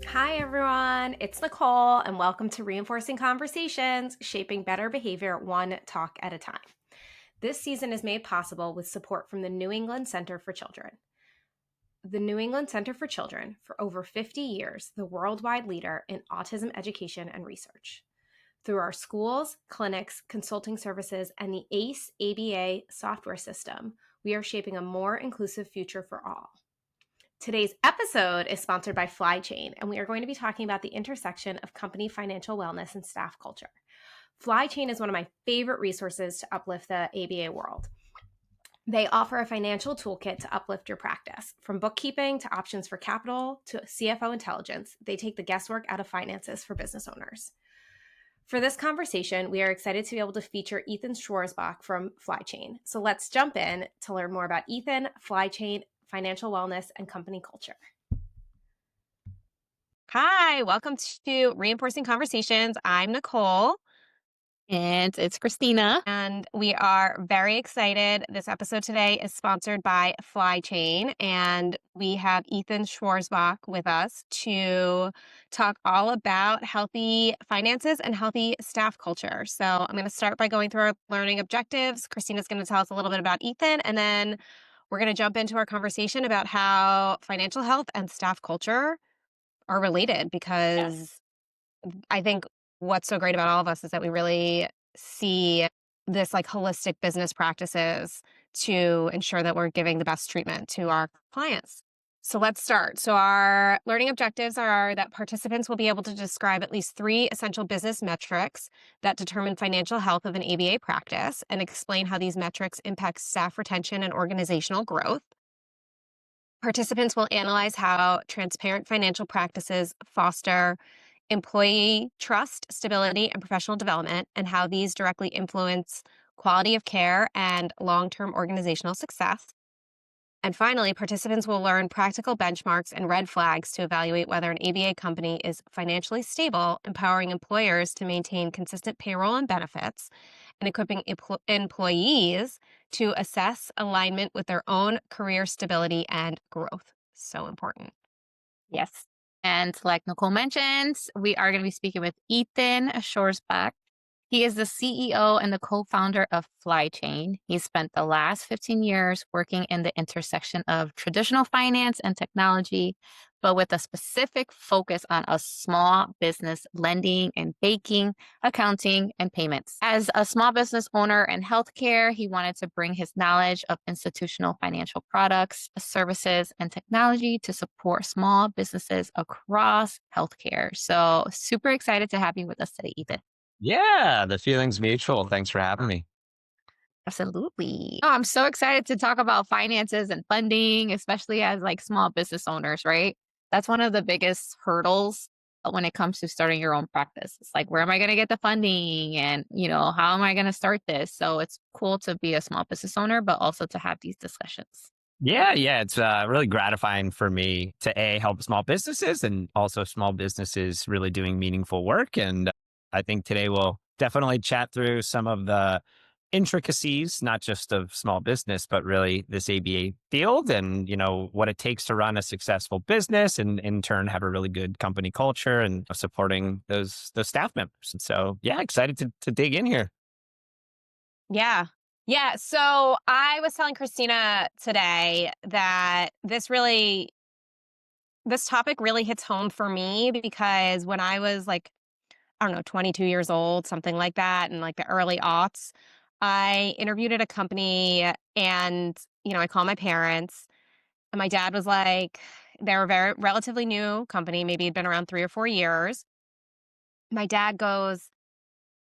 Hi, everyone. It's Nicole, and welcome to Reinforcing Conversations, Shaping Better Behavior One Talk at a Time. This season is made possible with support from the New England Center for Children. The New England Center for Children, for over 50 years, the worldwide leader in autism education and research. Through our schools, clinics, consulting services, and the ACE ABA software system, we are shaping a more inclusive future for all. Today's episode is sponsored by Flychain, and we are going to be talking about the intersection of company financial wellness and staff culture. Flychain is one of my favorite resources to uplift the ABA world. They offer a financial toolkit to uplift your practice. From bookkeeping to options for capital to CFO intelligence, they take the guesswork out of finances for business owners. For this conversation, we are excited to be able to feature Ethan Schwarzbach from Flychain. So let's jump in to learn more about Ethan, Flychain, financial wellness, and company culture. Hi, welcome to Reinforcing Conversations. I'm Nicole. And it's Christina. And we are very excited. This episode today is sponsored by Flychain, and we have Ethan Schwarzbach with us to talk all about healthy finances and healthy staff culture. So I'm going to start by going through our learning objectives. Christina's going to tell us a little bit about Ethan, and then we're going to jump into our conversation about how financial health and staff culture are related, because I think what's so great about all of us is that we really see this like holistic business practices to ensure that we're giving the best treatment to our clients. So let's start. So our learning objectives are that participants will be able to describe at least 3 essential business metrics that determine financial health of an ABA practice and explain how these metrics impact staff retention and organizational growth. Participants will analyze how transparent financial practices foster employee trust, stability, and professional development, and how these directly influence quality of care and long-term organizational success. And finally, participants will learn practical benchmarks and red flags to evaluate whether an ABA company is financially stable, empowering employers to maintain consistent payroll and benefits, and equipping employees to assess alignment with their own career stability and growth. So important. Yes. And like Nicole mentioned, we are going to be speaking with Ethan Schwarzbach. He is the CEO and the co-founder of Flychain. He spent the last 15 years working in the intersection of traditional finance and technology, but with a specific focus on a small business lending and banking, accounting, and payments. As a small business owner in healthcare, he wanted to bring his knowledge of institutional financial products, services, and technology to support small businesses across healthcare. So super excited to have you with us today, Ethan. Yeah, the feeling's mutual. Thanks for having me. Absolutely. Oh, I'm so excited to talk about finances and funding, especially as like small business owners, right? That's one of the biggest hurdles when it comes to starting your own practice. It's like, where am I going to get the funding? And, how am I going to start this? So it's cool to be a small business owner, but also to have these discussions. Yeah. It's really gratifying for me to help small businesses and also small businesses really doing meaningful work. And I think today we'll definitely chat through some of the intricacies, not just of small business, but really this ABA field and, what it takes to run a successful business and in turn have a really good company culture and supporting those staff members. And so, yeah, excited to dig in here. Yeah. Yeah. So I was telling Christina today that this topic really hits home for me, because when I was like, I don't know, 22 years old, something like that, in like the early aughts, I interviewed at a company, and, I called my parents, and my dad was like, they were a very relatively new company, maybe had been around 3 or 4 years. My dad goes,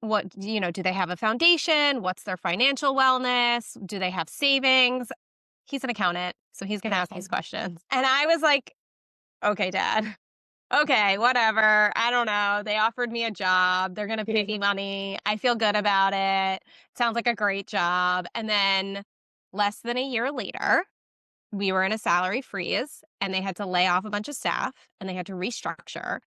what, do they have a foundation? What's their financial wellness? Do they have savings? He's an accountant, so he's going to ask these questions. And I was like, okay, Dad. Okay, whatever. I don't know. They offered me a job. They're going to pay me money. I feel good about it. Sounds like a great job. And then less than a year later, we were in a salary freeze, and they had to lay off a bunch of staff, and they had to restructure.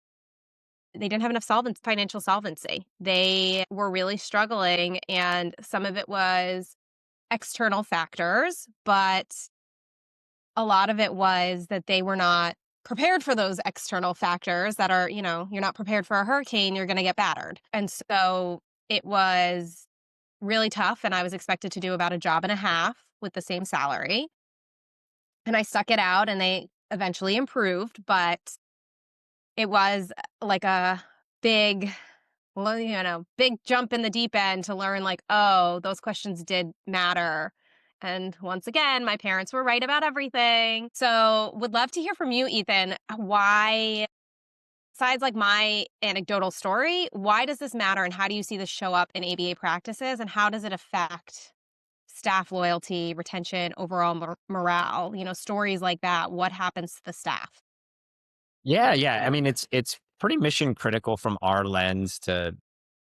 They didn't have enough financial solvency. They were really struggling, and some of it was external factors, but a lot of it was that they were not prepared for those external factors that are, you're not prepared for a hurricane, you're going to get battered. And so it was really tough. And I was expected to do about a job and a half with the same salary. And I stuck it out and they eventually improved, but it was like a big, well, big jump in the deep end to learn like, oh, those questions did matter. And once again, my parents were right about everything. So would love to hear from you, Ethan, why, besides like my anecdotal story, why does this matter and how do you see this show up in ABA practices and how does it affect staff loyalty, retention, overall morale? Stories like that, what happens to the staff? Yeah, yeah. I mean, it's pretty mission critical from our lens to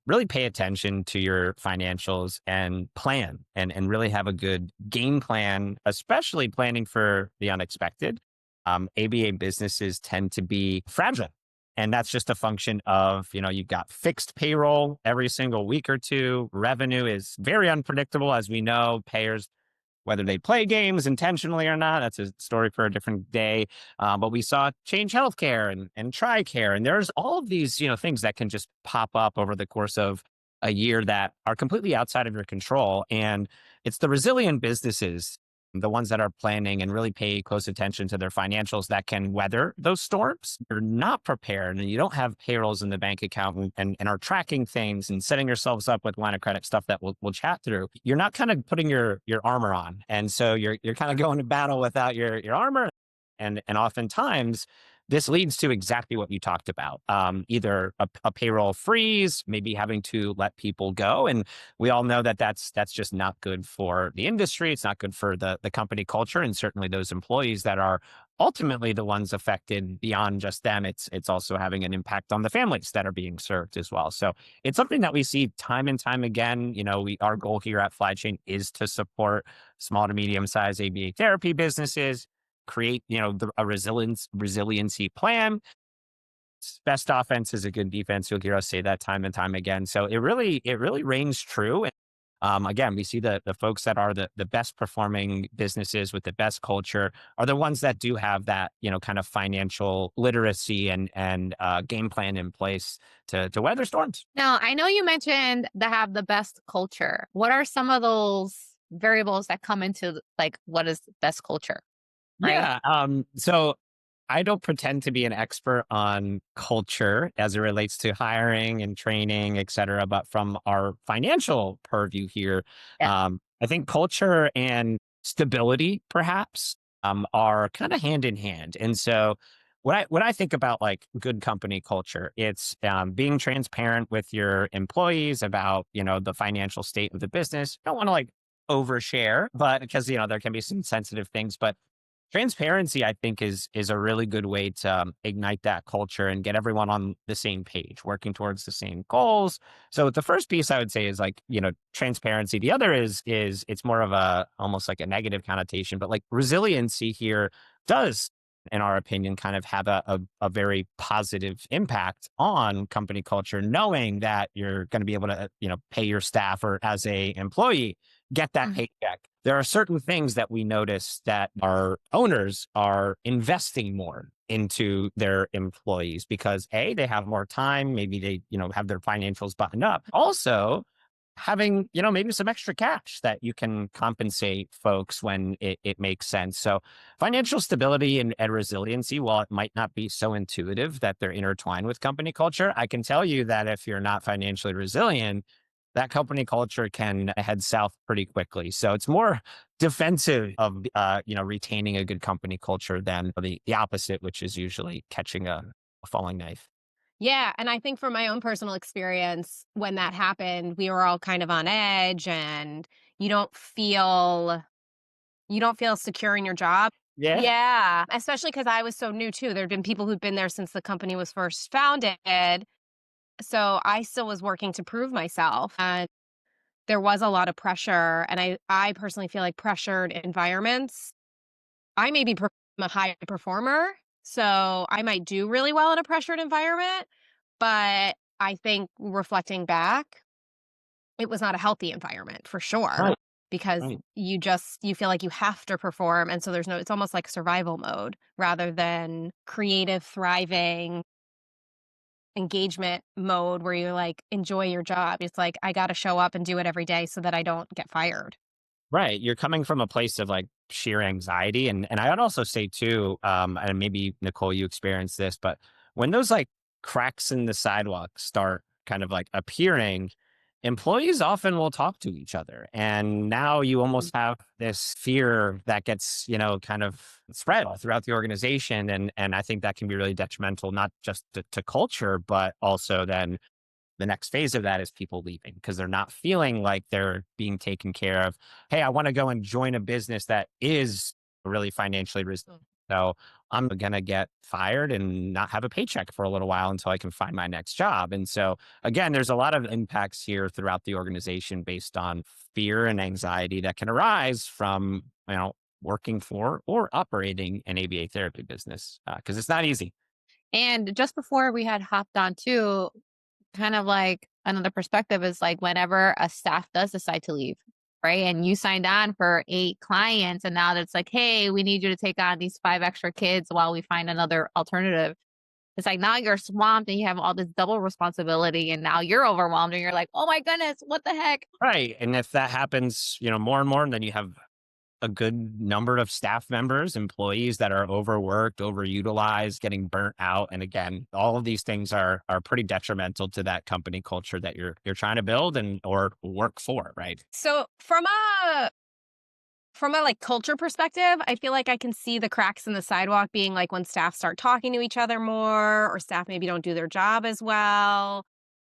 really pay attention to your financials and plan and really have a good game plan, especially planning for the unexpected. ABA businesses tend to be fragile. And that's just a function of, you've got fixed payroll every single week or two. Revenue is very unpredictable, as we know. Payers, whether they play games intentionally or not, that's a story for a different day. But we saw Change Healthcare and TRICARE, and there's all of these, things that can just pop up over the course of a year that are completely outside of your control. And it's the resilient businesses, the ones that are planning and really pay close attention to their financials that can weather those storms. You're not prepared and you don't have payrolls in the bank account and are tracking things and setting yourselves up with line of credit stuff that we'll chat through. You're not kind of putting your armor on. And so you're kind of going to battle without your armor. And oftentimes this leads to exactly what you talked about, either a payroll freeze, maybe having to let people go. And we all know that that's just not good for the industry. It's not good for the company culture and certainly those employees that are ultimately the ones affected beyond just them. It's also having an impact on the families that are being served as well. So it's something that we see time and time again. Our goal here at Flychain is to support small to medium sized ABA therapy businesses, create, a resiliency plan. Best offense is a good defense. You'll hear us say that time and time again. So it really rings true. Again, we see the folks that are the best performing businesses with the best culture are the ones that do have that, kind of financial literacy and game plan in place to weather storms. Now, I know you mentioned to have the best culture. What are some of those variables that come into like what is best culture? Right? Yeah. So I don't pretend to be an expert on culture as it relates to hiring and training, et cetera. But from our financial purview here, Yeah. I think culture and stability perhaps are kind of hand in hand. And so when I think about like good company culture, it's being transparent with your employees about, the financial state of the business. You don't want to like overshare, but because, there can be some sensitive things, but transparency, I think, is a really good way to ignite that culture and get everyone on the same page, working towards the same goals. So the first piece I would say is like, transparency. The other is it's more of a almost like a negative connotation, but like resiliency here does, in our opinion, kind of have a very positive impact on company culture, knowing that you're going to be able to, pay your staff or as a employee, get that Mhm. paycheck. There are certain things that we notice that our owners are investing more into their employees because they have more time. Maybe they, have their financials buttoned up. Also, having, maybe some extra cash that you can compensate folks when it makes sense. So financial stability and resiliency, while it might not be so intuitive that they're intertwined with company culture, I can tell you that if you're not financially resilient, that company culture can head south pretty quickly. So it's more defensive of, retaining a good company culture than the opposite, which is usually catching a falling knife. Yeah, and I think from my own personal experience, when that happened, we were all kind of on edge and you don't feel you don't feel secure in your job. Yeah. Yeah, especially because I was so new too. There'd been people who'd been there since the company was first founded. So I still was working to prove myself. And there was a lot of pressure. And I personally feel like pressured environments. I may be a high performer, so I might do really well in a pressured environment. But I think reflecting back, it was not a healthy environment for sure. Right. because Right. you feel like you have to perform. And so it's almost like survival mode rather than creative, thriving engagement mode where you like enjoy your job. It's like, I got to show up and do it every day so that I don't get fired. Right. You're coming from a place of like sheer anxiety. And I would also say too, and maybe Nicole, you experienced this, but when those like cracks in the sidewalk start kind of like appearing, employees often will talk to each other. And now you almost have this fear that gets, kind of spread throughout the organization. And I think that can be really detrimental, not just to culture, but also then the next phase of that is people leaving because they're not feeling like they're being taken care of. Hey, I want to go and join a business that is really financially resilient. So I'm going to get fired and not have a paycheck for a little while until I can find my next job. And so, again, there's a lot of impacts here throughout the organization based on fear and anxiety that can arise from, working for or operating an ABA therapy business because it's not easy. And just before we had hopped on too, kind of like another perspective is like whenever a staff does decide to leave, right? And you signed on for 8 clients, and now it's like, hey, we need you to take on these 5 extra kids while we find another alternative. It's like now you're swamped and you have all this double responsibility, and now you're overwhelmed and you're like, oh my goodness, what the heck? Right. And if that happens, more and more, then you have a good number of staff members, employees that are overworked, overutilized, getting burnt out. And again, all of these things are pretty detrimental to that company culture that you're trying to build and or work for, right? So from a like culture perspective, I feel like I can see the cracks in the sidewalk being like when staff start talking to each other more or staff maybe don't do their job as well.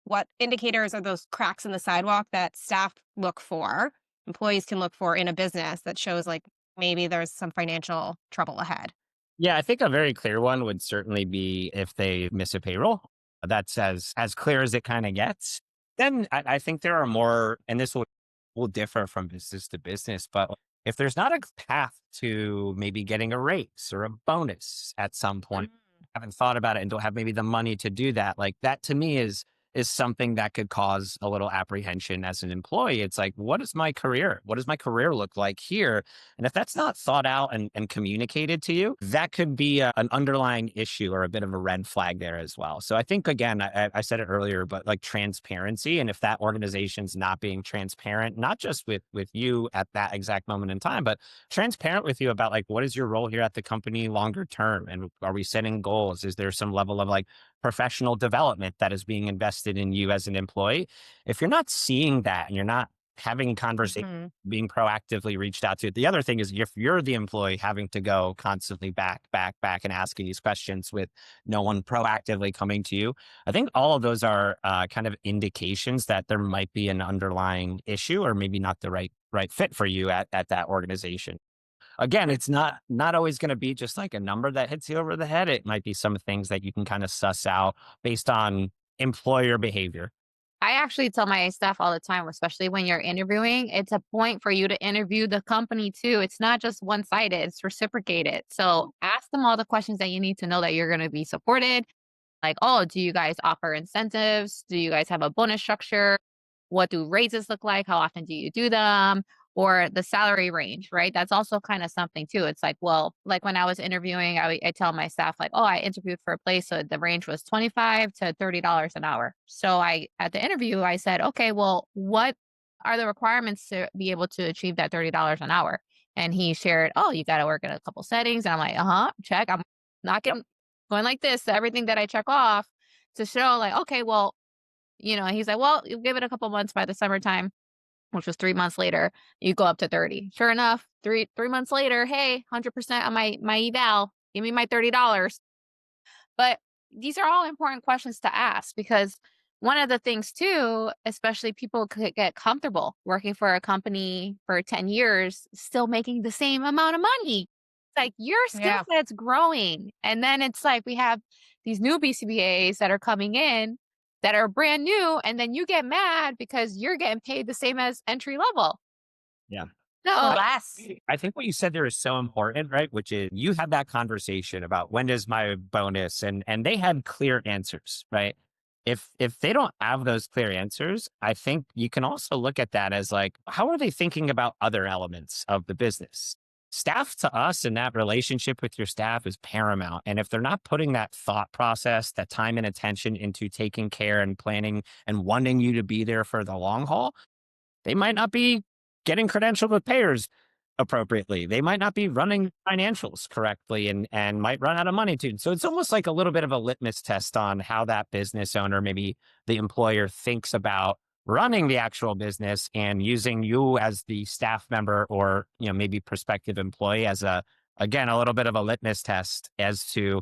What indicators are those cracks in the sidewalk that staff look for, employees can look for in a business that shows like maybe there's some financial trouble ahead? Yeah, I think a very clear one would certainly be if they miss a payroll. That's as clear as it kind of gets. Then I think there are more, and this will differ from business to business, but if there's not a path to maybe getting a raise or a bonus at some point, haven't thought about it and don't have maybe the money to do that, like that to me is something that could cause a little apprehension as an employee. It's like, what is my career? What does my career look like here? And if that's not thought out and communicated to you, that could be an underlying issue or a bit of a red flag there as well. So I think, again, I said it earlier, but like transparency. And if that organization's not being transparent, not just with you at that exact moment in time, but transparent with you about like, what is your role here at the company longer term? And are we setting goals? Is there some level of like professional development that is being invested in you as an employee? If you're not seeing that and you're not having conversation, Mhm. being proactively reached out to. The other thing is if you're the employee having to go constantly back and asking these questions with no one proactively coming to you, I think all of those are kind of indications that there might be an underlying issue or maybe not the right fit for you at that organization. Again, it's not always going to be just like a number that hits you over the head. It might be some things that you can kind of suss out based on employer behavior. I actually tell my staff all the time, especially when you're interviewing, it's a point for you to interview the company too. It's not just one sided, it's reciprocated. So ask them all the questions that you need to know that you're going to be supported. Like, oh, do you guys offer incentives? Do you guys have a bonus structure? What do raises look like? How often do you do them? Or the salary range, right? That's also kind of something too. It's like, well, like when I was interviewing, I tell my staff, like, oh, I interviewed for a place. So the range was 25 to $30 an hour. So at the interview, I said, okay, well, what are the requirements to be able to achieve that $30 an hour? And he shared, oh, you got to work in a couple settings. And I'm like, check. I'm not getting going like this. Everything that I check off to show like, okay, well, he's like, well, you give it a couple months by the summertime, which was 3 months later, you go up to 30. Sure enough, three months later, hey, 100% on my eval, give me my $30. But these are all important questions to ask because one of the things too, especially people could get comfortable working for a company for 10 years, still making the same amount of money. It's like your skill Yeah. set's growing. And then it's like we have these new BCBAs that are coming in that are brand new. And then you get mad because you're getting paid the same as entry level. Yeah. Or No, less. I think what you said there is so important, right? Which is you had that conversation about when is my bonus and they had clear answers, right? if they don't have those clear answers, I think you can also look at that as like, how are they thinking about other elements of the business? Staff to us and that relationship with your staff is paramount. And if they're not putting that thought process, that time and attention into taking care and planning and wanting you to be there for the long haul, they might not be getting credentialed with payers appropriately. They might not be running financials correctly and might run out of money too. So it's almost like a little bit of a litmus test on how that business owner, maybe the employer, thinks about running the actual business and using you as the staff member or, maybe prospective employee as again, a little bit of a litmus test as to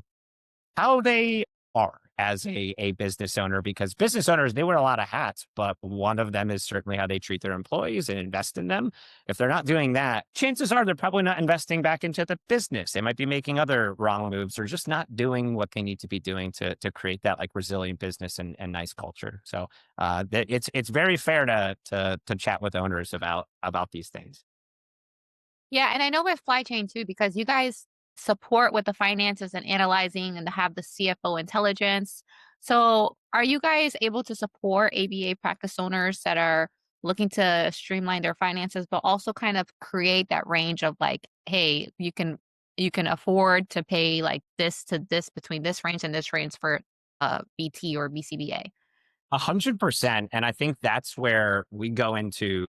how they are as a business owner, because business owners, they wear a lot of hats, but one of them is certainly how they treat their employees and invest in them. If they're not doing that, chances are they're probably not investing back into the business. They might be making other wrong moves or just not doing what they need to be doing to create that like resilient business and nice culture. So it's very fair to chat with owners about these things. Yeah, and I know with Flychain too, because you guys support with the finances and analyzing and have the CFO intelligence. So, are you guys able to support ABA practice owners that are looking to streamline their finances, but also kind of create that range of like, hey, you can afford to pay like this to this between this range and this range for BT or BCBA? 100%. And I think that's where we go into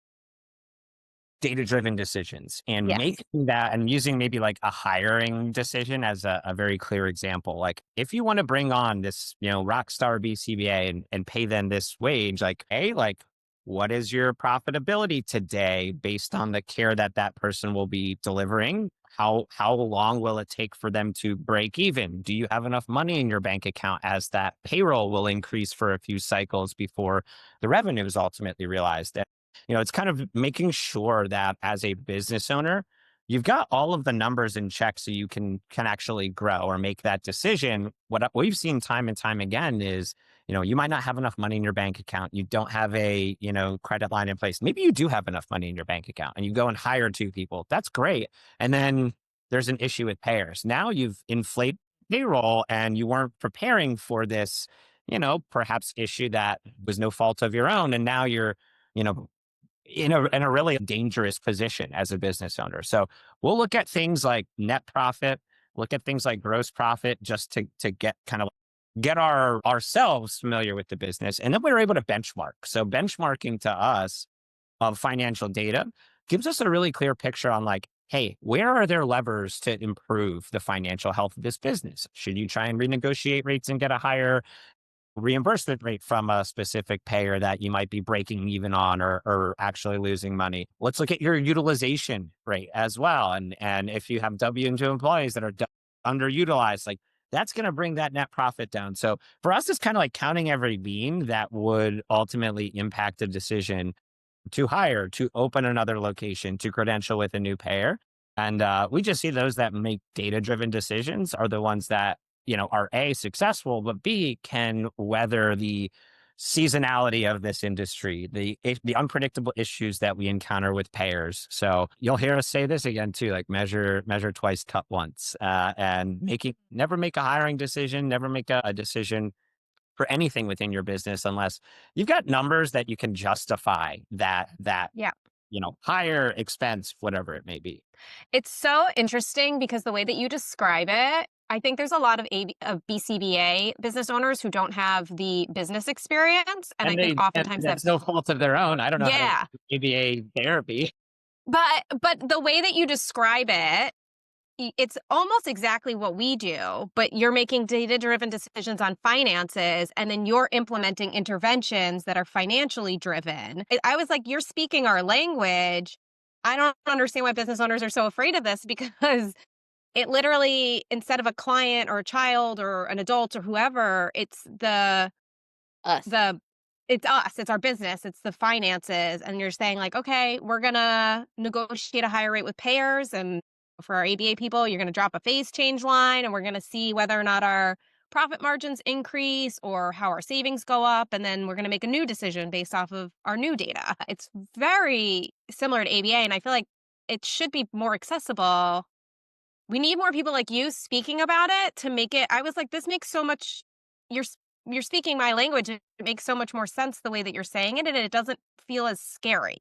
data-driven decisions and Yes. making that and using maybe like a hiring decision as a very clear example. Like if you want to bring on this, rock star BCBA and pay them this wage, like, hey, like what is your profitability today based on the care that that person will be delivering? How long will it take for them to break even? Do you have enough money in your bank account as that payroll will increase for a few cycles before the revenue is ultimately realized? It's kind of making sure that as a business owner, you've got all of the numbers in check so you can actually grow or make that decision. What we've seen time and time again is, you might not have enough money in your bank account. You don't have a, credit line in place. Maybe you do have enough money in your bank account and you go and hire two people. That's great. And then there's an issue with payers. Now you've inflated payroll and you weren't preparing for this, perhaps issue that was no fault of your own. And now you're, you know, in a really dangerous position as a business owner. So we'll look at things like net profit, look at things like gross profit, just to get ourselves familiar with the business, and then we're able to benchmark. So benchmarking to us of financial data gives us a really clear picture on like, hey, where are there levers to improve the financial health of this business? Should you try and renegotiate rates and get a higher reimbursement rate from a specific payer that you might be breaking even on or actually losing money? Let's look at your utilization rate as well. And if you have W-2 employees that are underutilized, like that's going to bring that net profit down. So for us, it's kind of like counting every bean that would ultimately impact a decision to hire, to open another location, to credential with a new payer. And we just see those that make data-driven decisions are the ones that, are A, successful, but B, can weather the seasonality of this industry, the unpredictable issues that we encounter with payers. So you'll hear us say this again too, like measure twice, cut once, and never make a hiring decision, never make a decision for anything within your business unless you've got numbers that you can justify that Yeah. higher expense, whatever it may be. It's so interesting because the way that you describe it, I think there's a lot of BCBA business owners who don't have the business experience, and I think And oftentimes that that's no fault of their own. I don't know how to yeah, do ABA therapy. but the way that you describe it, it's almost exactly what we do, but you're making data-driven decisions on finances, and then you're implementing interventions that are financially driven. I was like, "You're speaking our language." I don't understand why business owners are so afraid of this because it literally, instead of a client or a child or an adult or whoever, Us. the it's us, it's our business, it's the finances, and you're saying like, "Okay, we're gonna negotiate a higher rate with payers, and for our ABA people, you're gonna drop a phase change line, and we're gonna see whether or not our profit margins increase or how our savings go up, and then we're gonna make a new decision based off of our new data." It's very similar to ABA, and I feel like it should be more accessible. We need more people like you speaking about it to make it I was like, "This makes so much you're you're speaking my language. It makes so much more sense the way that you're saying it, and it doesn't feel as scary.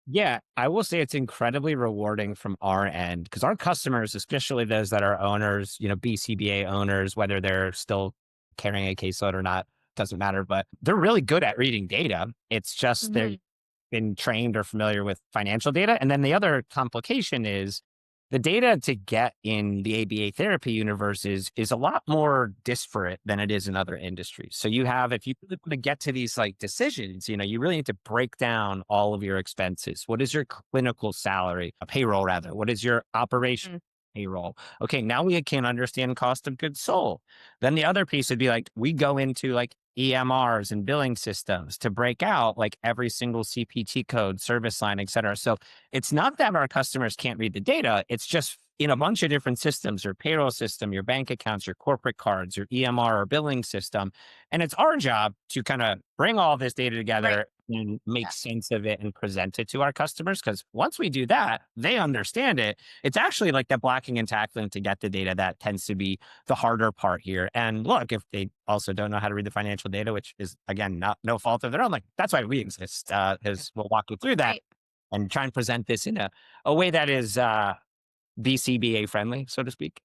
Yeah, I will say it's incredibly rewarding from our end because our customers, especially those that are owners, BCBA owners, whether they're still carrying a caseload or not, doesn't matter, but they're really good at reading data. It's just they're Mhm. been trained or familiar with financial data. And then the other complication is the data to get in the ABA therapy universe is a lot more disparate than it is in other industries. So you have, if you really want to get to these like decisions, you really need to break down all of your expenses. What is your clinical salary, a payroll rather? What is your operation Mm. payroll? Okay, now we can understand cost of goods sold. Then the other piece would be like, we go into like EMRs and billing systems to break out like every single CPT code, service line, et cetera. So it's not that our customers can't read the data. It's just in a bunch of different systems, your payroll system, your bank accounts, your corporate cards, your EMR or billing system. And it's our job to kind of bring all this data Right. together and make Yeah. sense of it and present it to our customers. Because once we do that, they understand it. It's actually like the blocking and tackling to get the data that tends to be the harder part here. And look, if they also don't know how to read the financial data, which is again not no fault of their own, like that's why we exist. Is we'll walk you through that Right. and try and present this in a way that is BCBA friendly, so to speak.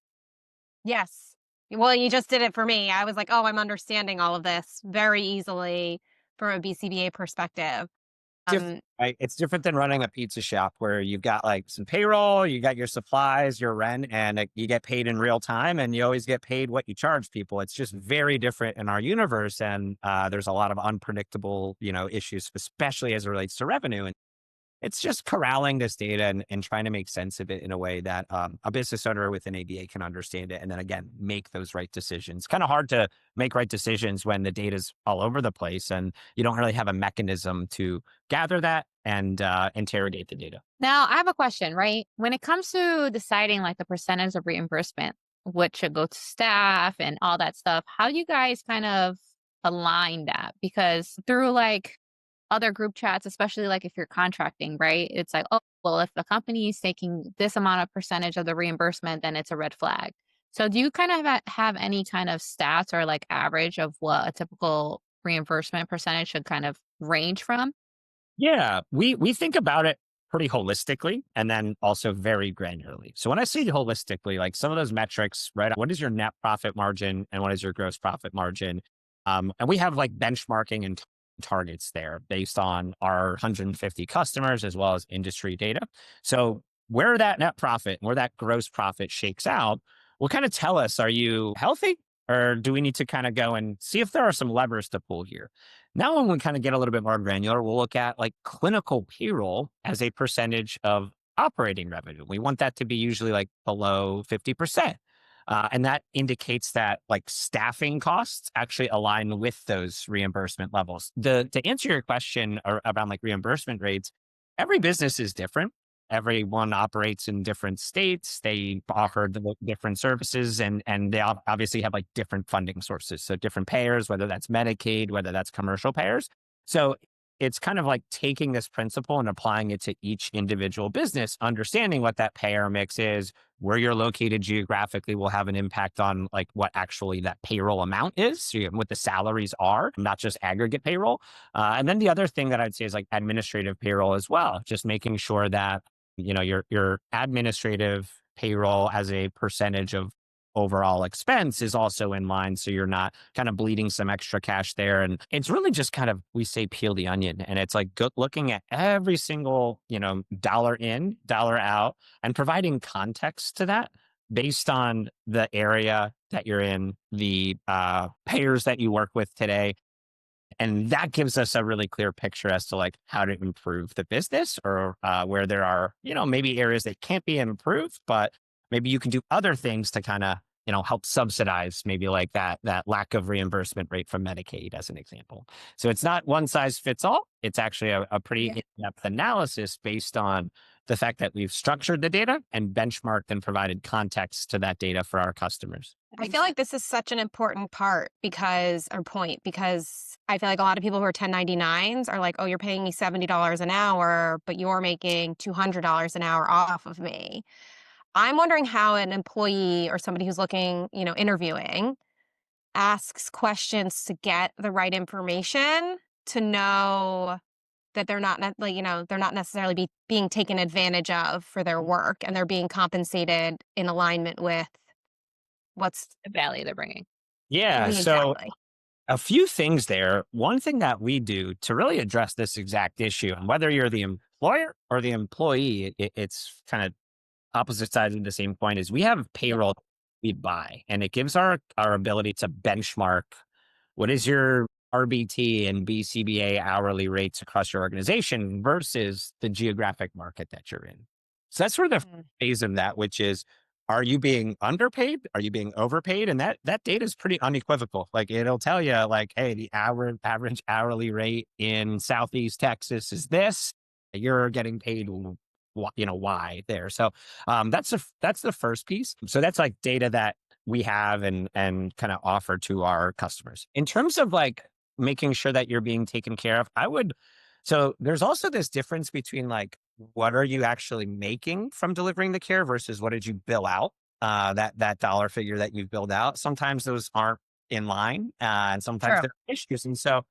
Yes. Well, you just did it for me. I was like, "Oh, I'm understanding all of this very easily from a BCBA perspective." Um, Right? It's different than running a pizza shop where you've got like some payroll, you got your supplies, your rent, and you get paid in real time, and you always get paid what you charge people. It's just very different in our universe, and there's a lot of unpredictable, issues, especially as it relates to revenue. And it's just corralling this data and trying to make sense of it in a way that a business owner with an ABA can understand it. And then again, make those right decisions. Kind of hard to make right decisions when the data's all over the place and you don't really have a mechanism to gather that and interrogate the data. Now, I have a question, right? When it comes to deciding like the percentage of reimbursement, what should go to staff and all that stuff, how do you guys kind of align that? Because through like other group chats, especially like if you're contracting, right? It's like, oh, well, if the company is taking this amount of percentage of the reimbursement, then it's a red flag. So do you kind of have any kind of stats or like average of what a typical reimbursement percentage should kind of range from? Yeah, we think about it pretty holistically and then also very granularly. So when I say holistically, like some of those metrics, right? What is your net profit margin and what is your gross profit margin? And we have like benchmarking and targets there based on our 150 customers as well as industry data. So where that net profit, where that gross profit shakes out, will kind of tell us, are you healthy? Or do we need to kind of go and see if there are some levers to pull here? Now, when we kind of get a little bit more granular, we'll look at like clinical payroll as a percentage of operating revenue. We want that to be usually like below 50%. And that indicates that like staffing costs actually align with those reimbursement levels. To answer your question around like reimbursement rates, every business is different. Everyone operates in different states. They offer different services, and they obviously have like different funding sources. So different payers, whether that's Medicaid, whether that's commercial payers. So it's kind of like taking this principle and applying it to each individual business, understanding what that payer mix is, where you're located geographically will have an impact on like what actually that payroll amount is, so what the salaries are, not just aggregate payroll. And then the other thing that I'd say is like administrative payroll as well, just making sure that your administrative payroll as a percentage of overall expense is also in line, so you're not kind of bleeding some extra cash there. And it's really just kind of, we say, peel the onion, and it's like looking at every single dollar in, dollar out, and providing context to that based on the area that you're in, the payers that you work with today, and that gives us a really clear picture as to like how to improve the business, or where there are, maybe areas that can't be improved, but maybe you can do other things to kind of, help subsidize maybe like that lack of reimbursement rate from Medicaid as an example. So it's not one size fits all. It's actually a pretty Yeah. in-depth analysis based on the fact that we've structured the data and benchmarked and provided context to that data for our customers. I feel like this is such an important part because I feel like a lot of people who are 1099s are like, "Oh, you're paying me $70 an hour, but you're making $200 an hour off of me." I'm wondering how an employee or somebody who's looking, interviewing, asks questions to get the right information to know that they're not like, they're not necessarily being taken advantage of for their work, and they're being compensated in alignment with what's The value they're bringing. Yeah. So exactly. a few things there. One thing that we do to really address this exact issue, and whether you're the employer or the employee, it's kind of opposite sides of the same coin, is we have Yeah. payroll we buy, and it gives our ability to benchmark what is your RBT and BCBA hourly rates across your organization versus the geographic market that you're in. So that's sort of the Mm. phase of that, which is, are you being underpaid? Are you being overpaid? And that data is pretty unequivocal. Like, it'll tell you, like, hey, the average hourly rate in Southeast Texas is this. You're getting paid, why there. So that's the first piece. So that's like data that we have and kind of offer to our customers. In terms of like making sure that you're being taken care of, so there's also this difference between like, what are you actually making from delivering the care versus what did you bill out? That dollar figure that you've billed out. Sometimes those aren't in line, and sometimes True. there are issues. And so,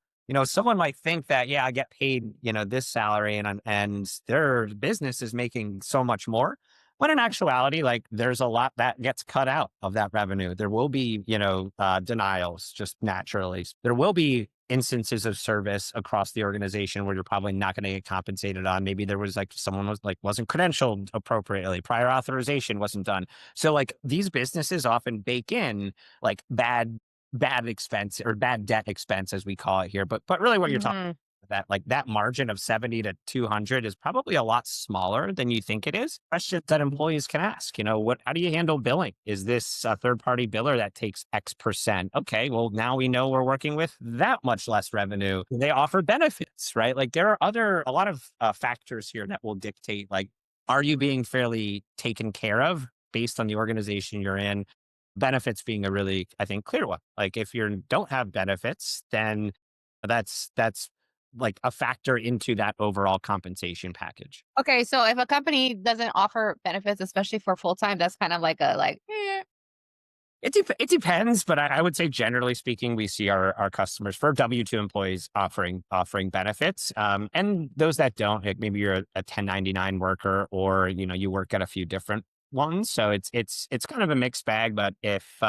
someone might think that, yeah, I get paid, this salary, and their business is making so much more. When in actuality, like, there's a lot that gets cut out of that revenue. There will be, denials just naturally. There will be instances of service across the organization where you're probably not going to get compensated on. Maybe there was like someone wasn't credentialed appropriately, prior authorization wasn't done. So like these businesses often bake in like bad expense or bad debt expense, as we call it here. But really what you're talking Mhm. that like that margin of 70 to 200 is probably a lot smaller than you think it is. Questions that employees can ask, how do you handle billing? Is this a third party biller that takes X percent? Okay, well, now we know we're working with that much less revenue. They offer benefits, right? Like there are a lot of factors here that will dictate, like, are you being fairly taken care of based on the organization you're in? Benefits being a really, I think, clear one. Like if you don't have benefits, then that's like a factor into that overall compensation package. Okay, so if a company doesn't offer benefits, especially for full time, that's kind of like It depends, but I would say generally speaking, we see our customers for W-2 employees offering benefits, and those that don't, like maybe you're a 1099 worker, or you work at a few different ones, so it's kind of a mixed bag. But if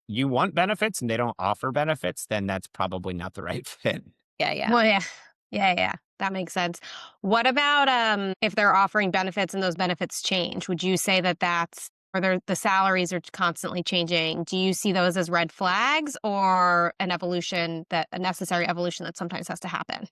you want benefits and they don't offer benefits, then that's probably not the right fit. yeah. Well, yeah. Yeah, yeah. That makes sense. What about, if they're offering benefits and those benefits change? Would you say that that's or the salaries are constantly changing? Do you see those as red flags or a necessary evolution that sometimes has to happen?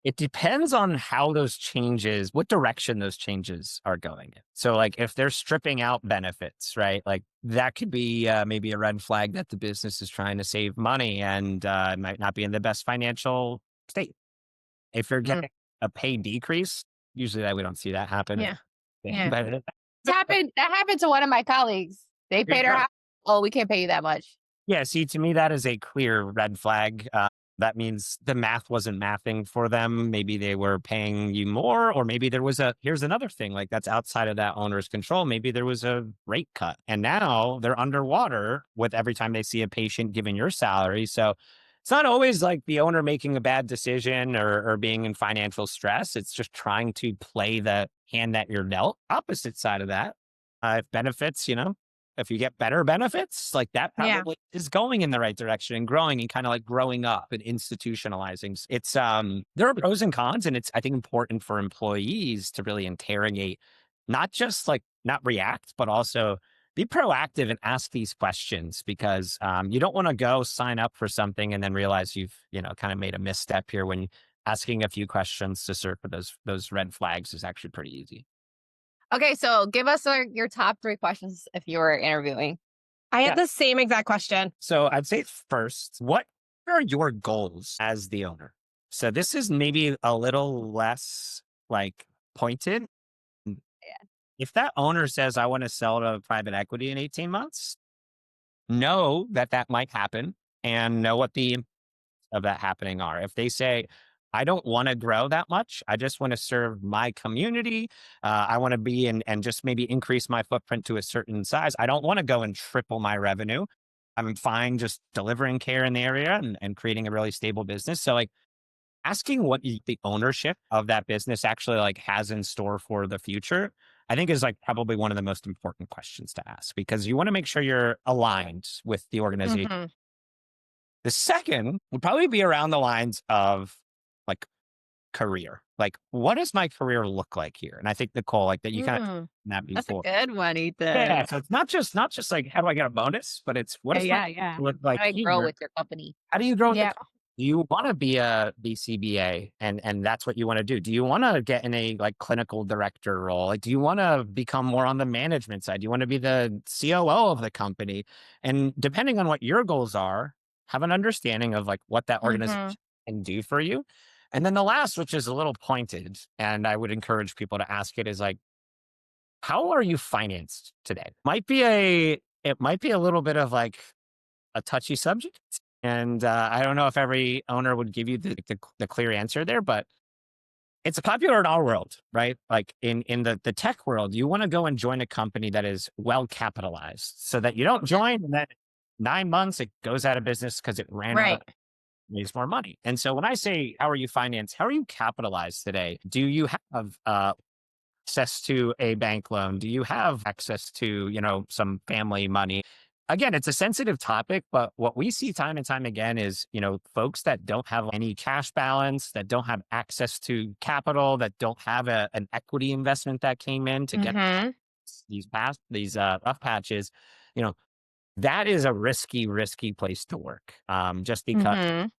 It depends on how those changes, what direction those changes are going in. So, like, if they're stripping out benefits, right? Like, that could be maybe a red flag that the business is trying to save money and might not be in the best financial state. If you're Mm, getting a pay decrease, usually that we don't see that happen. yeah. Yeah. But That happened to one of my colleagues. They paid her half. Oh, we can't pay you that much. yeah, see, to me, that is a clear red flag. That means the math wasn't mathing for them. Maybe they were paying you more, or maybe there was here's another thing, like that's outside of that owner's control. Maybe there was a rate cut and now they're underwater with every time they see a patient given your salary. So it's not always like the owner making a bad decision or being in financial stress. It's just trying to play the hand that you're dealt. Opposite side of that, if benefits, if you get better benefits, like that Yeah. probably is going in the right direction and growing and kind of like growing up and institutionalizing. It's there are pros and cons, and it's, I think, important for employees to really interrogate, not just like not react, but also be proactive and ask these questions, because you don't want to go sign up for something and then realize you've kind of made a misstep here. When asking a few questions to search for those red flags is actually pretty easy. Okay, so give us your top 3 questions if you were interviewing. I Yeah. had the same exact question. So I'd say first, what are your goals as the owner? So this is maybe a little less like pointed. Yeah. If that owner says, I want to sell to private equity in 18 months, know that that might happen and know what the of that happening are. If they say, I don't want to grow that much, I just want to serve my community. I want to be and just maybe increase my footprint to a certain size. I don't want to go and triple my revenue. I'm fine just delivering care in the area and creating a really stable business. So like asking what the ownership of that business actually like has in store for the future, I think is like probably one of the most important questions to ask, because you want to make sure you're aligned with the organization. Mhm. The second would probably be around the lines of like career. Like, what does my career look like here? And I think Nicole, like that you kind of Mm. that That's a before. good one, Yeah. Ethan. So it's not just like how do I get a bonus, but it's what Yeah, does my yeah, yeah. look How like do I grow here? with your company? How do you grow with the Yeah. company? Do you want to be a BCBA and that's what you want to do? Do you want to get in a like clinical director role? Like, do you want to become more on the management side? Do you want to be the COO of the company? And depending on what your goals are, have an understanding of like what that organization Mhm. can do for you. And then the last, which is a little pointed, and I would encourage people to ask it, is like, how are you financed today? It might be a little bit of like a touchy subject. And I don't know if every owner would give you the clear answer there, but it's popular in our world, right? Like in the tech world, you want to go and join a company that is well capitalized so that you don't join and then 9 months it goes out of business because it ran out of Right. raise more money. And so when I say, how are you financed? How are you capitalized today? Do you have access to a bank loan? Do you have access to, some family money? Again, it's a sensitive topic, but what we see time and time again is, folks that don't have any cash balance, that don't have access to capital, that don't have an equity investment that came in to get Mhm. these rough patches, you know, that is a risky place to work. Just because Mhm.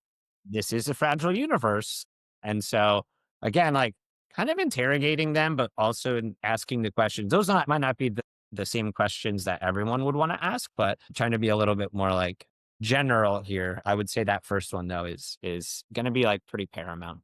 this is a fragile universe. And so again, like kind of interrogating them, but also asking the questions. Might not be the same questions that everyone would want to ask, but trying to be a little bit more like general here. I would say that first one though is going to be like pretty paramount.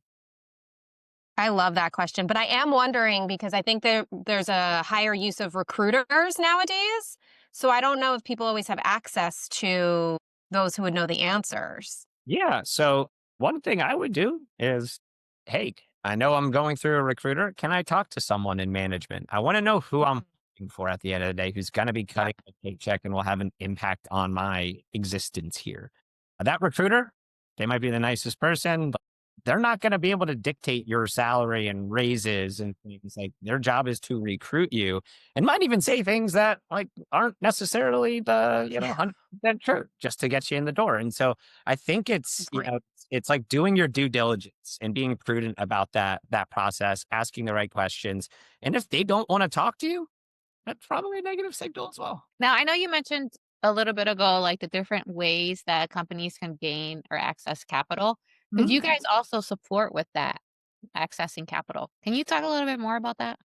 I love that question, but I am wondering because I think there's a higher use of recruiters nowadays. So I don't know if people always have access to those who would know the answers. Yeah. So one thing I would do is, hey, I know I'm going through a recruiter. Can I talk to someone in management? I want to know who I'm Mhm. looking for at the end of the day, who's going to be cutting a paycheck and will have an impact on my existence here. That recruiter, they might be the nicest person, but they're not going to be able to dictate your salary and raises and things. Like their job is to recruit you and might even say things that like aren't necessarily the, Yeah, 100% true just to get you in the door. And so I think agree. it's like doing your due diligence and being prudent about that process, asking the right questions. And if they don't want to talk to you, that's probably a negative signal as well. Now, I know you mentioned a little bit ago, like the different ways that companies can gain or access capital. But you guys also support with that accessing capital. Can you talk a little bit more about that?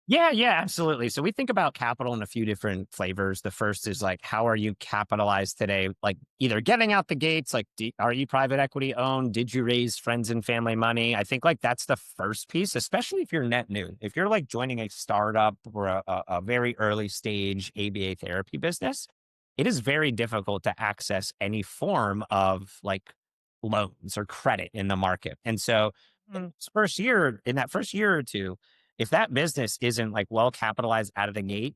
Yeah, yeah, absolutely. So we think about capital in a few different flavors. The first is like, how are you capitalized today? Like either getting out the gates, like, are you private equity owned? Did you raise friends and family money? I think like that's the first piece, especially if you're net new. If you're like joining a startup or a very early stage ABA therapy business, it is very difficult to access any form of like loans or credit in the market. And so Mm. in that first year or two, if that business isn't like well capitalized out of the gate,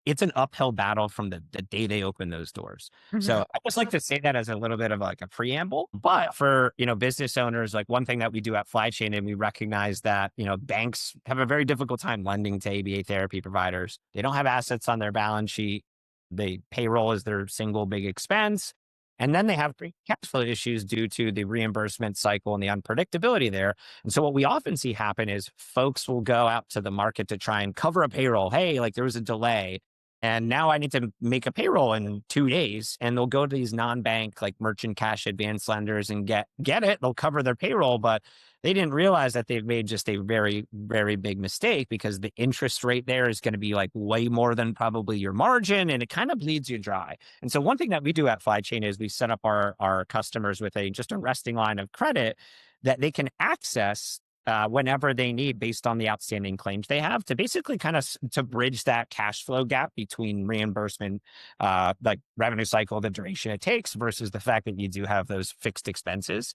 it's an uphill battle from the day they open those doors. So Mhm. I just like to say that as a little bit of like a preamble. But for, business owners, like one thing that we do at Flychain, and we recognize that, banks have a very difficult time lending to ABA therapy providers. They don't have assets on their balance sheet. The payroll is their single big expense. And then they have free cash flow issues due to the reimbursement cycle and the unpredictability there. And so what we often see happen is folks will go out to the market to try and cover a payroll. Hey, like there was a delay and now I need to make a payroll in 2 days. And they'll go to these non-bank like merchant cash advance lenders and get it. They'll cover their payroll, but they didn't realize that they've made just a very, very big mistake because the interest rate there is going to be like way more than probably your margin. And it kind of bleeds you dry. And so one thing that we do at Flychain is we set up our customers with just a resting line of credit that they can access whenever they need based on the outstanding claims they have to basically kind of to bridge that cash flow gap between reimbursement, like revenue cycle, the duration it takes versus the fact that you do have those fixed expenses.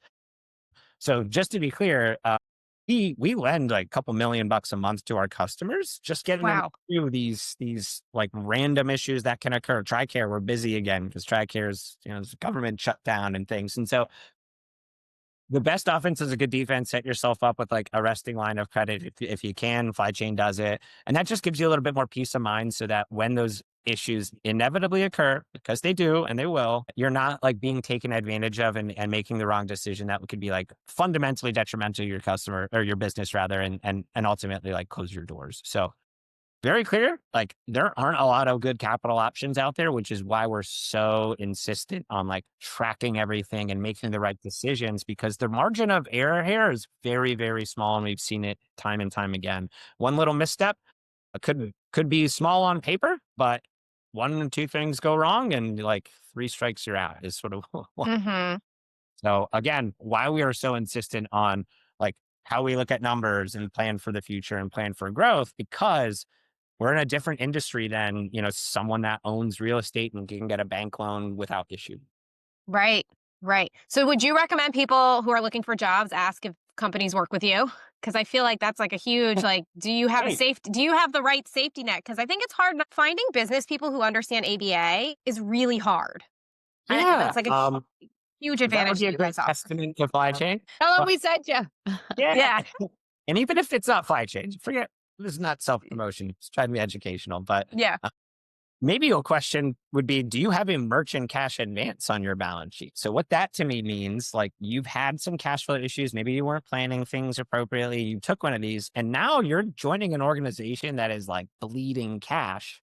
So just to be clear, we lend like a couple $1 million a month to our customers, just getting them Wow. through these like random issues that can occur. TRICARE, we're busy again because TRICARE is, it's government shutdown and things. And so the best offense is a good defense. Set yourself up with like a resting line of credit if you can. Flychain does it. And that just gives you a little bit more peace of mind so that when those issues inevitably occur, because they do and they will, you're not like being taken advantage of and making the wrong decision that could be like fundamentally detrimental to your customer or your business rather, and ultimately like close your doors. So very clear. Like there aren't a lot of good capital options out there, which is why we're so insistent on like tracking everything and making the right decisions because the margin of error here is very, very small. And we've seen it time and time again. One little misstep could be small on paper, but one or two things go wrong and like three strikes you're out is sort of Hmm. so again, why we are so insistent on like how we look at numbers and plan for the future and plan for growth, because we're in a different industry than, someone that owns real estate and can get a bank loan without issue. Right. Right. So would you recommend people who are looking for jobs ask if companies work with you? Because I feel like that's like a huge, like, do you have a Right. safety, do you have the right safety net? Because I think it's hard. Finding business people who understand ABA is really hard. And Yeah. that's like a huge That would advantage be that a you great guys offer. testament to supply chain. Tell them But we sent you. yeah. Yeah. And even if it's not supply chain, forget this is not self promotion. It's trying to be educational, but Yeah. maybe a question would be, do you have a merchant cash advance on your balance sheet? So what that to me means, like you've had some cash flow issues. Maybe you weren't planning things appropriately. You took one of these and now you're joining an organization that is like bleeding cash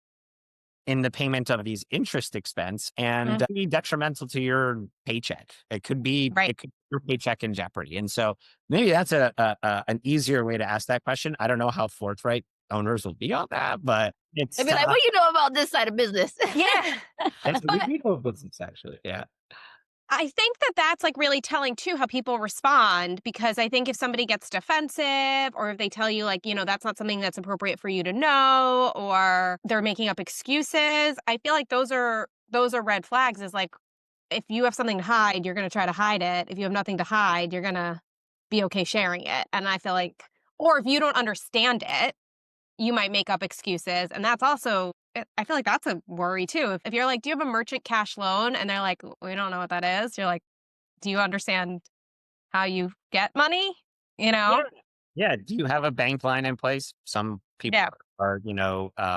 in the payment of these interest expense and Mhm. be detrimental to your paycheck. Right. It could put your paycheck in jeopardy. And so maybe that's an easier way to ask that question. I don't know how forthright owners will be on that, but They'd it's be like, "What do you know about this side of business?" Yeah. it's a But good people business actually. Yeah. I think that that's like really telling too how people respond because I think if somebody gets defensive or if they tell you like, that's not something that's appropriate for you to know or they're making up excuses, I feel like those are red flags is like if you have something to hide, you're going to try to hide it. If you have nothing to hide, you're going to be okay sharing it. And I feel like or if you don't understand it, you might make up excuses, and that's also I feel like that's a worry too. If you're like, "Do you have a merchant cash loan?" And they're like, "We don't know what that is." You're like, "Do you understand how you get money?" You Yeah. know? Yeah. Do you have a bank line in place? Some people Yeah. are,